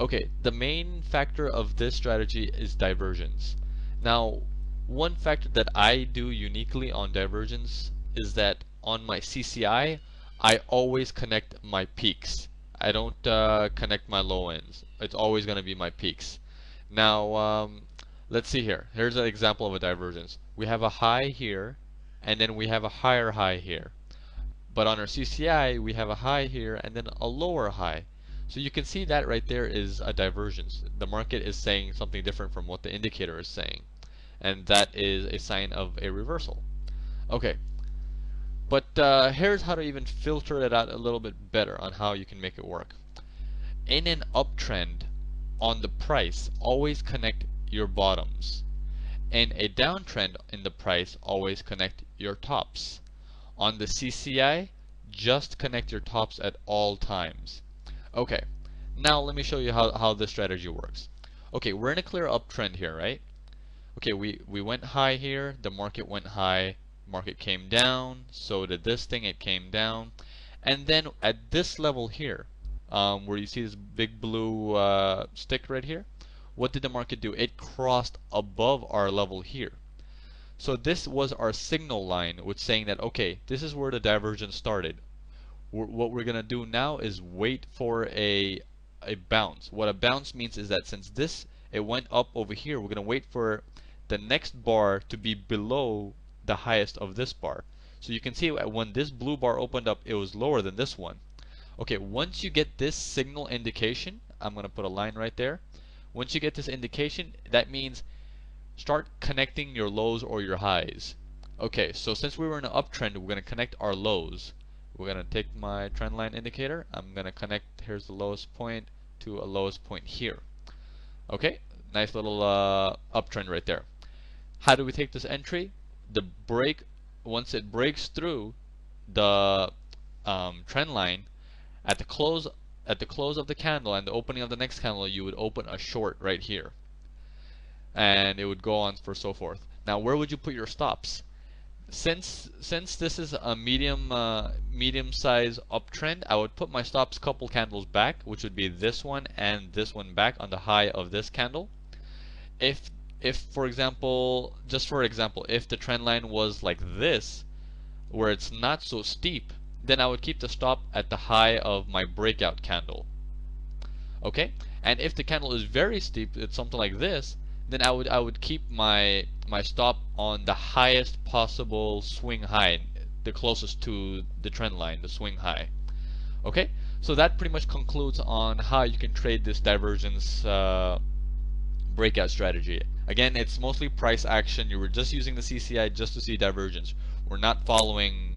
Okay, the main factor of this strategy is divergence. Now, one factor that I do uniquely on divergence is that on my CCI, I always connect my peaks. I don't connect my low ends. It's always going to be my peaks. Now, let's see here. Here's an example of a divergence. We have a high here, and then we have a higher high here. But on our CCI, we have a high here and then a lower high. So you can see that right there is a divergence. The market is saying something different from what the indicator is saying. And that is a sign of a reversal. Okay, but here's how to even filter it out a little bit better on how you can make it work. In an uptrend on the price, always connect your bottoms. In a downtrend in the price, always connect your tops. On the CCI, just connect your tops at all times. Okay, now let me show you how this strategy works. Okay, we're in a clear uptrend here, right? Okay, we went high here, the market went high, market came down, so did this thing, it came down. And then at this level here, where you see this big blue stick right here, what did the market do? It crossed above our level here. So this was our signal line, which saying that, okay, this is where the divergence started. What we're going to do now is wait for a bounce. What a bounce means is that since it went up over here, we're going to wait for the next bar to be below the highest of this bar. So you can see when this blue bar opened up, it was lower than this one. Okay, once you get this signal indication, I'm going to put a line right there. Once you get this indication, that means start connecting your lows or your highs. Okay, so since we were in an uptrend, we're going to connect our lows. We're going to take my trend line indicator. I'm going to connect, here's the lowest point to a lowest point here. Okay, nice little uptrend right there. How do we take this entry? Once it breaks through the trend line, at the close of the candle and the opening of the next candle, you would open a short right here. And it would go on for so forth. Now, where would you put your stops? Since this is a medium size uptrend, I would put my stops couple candles back, which would be this one and this one back on the high of this candle. If for example, just for example, if the trend line was like this, where it's not so steep, then I would keep the stop at the high of my breakout candle. Okay, and if the candle is very steep, it's something like this, then I would keep my stop on the highest possible swing high, the closest to the trend line, the swing high. Okay, so that pretty much concludes on how you can trade this divergence breakout strategy. Again, it's mostly price action. You were just using the CCI just to see divergence. We're not following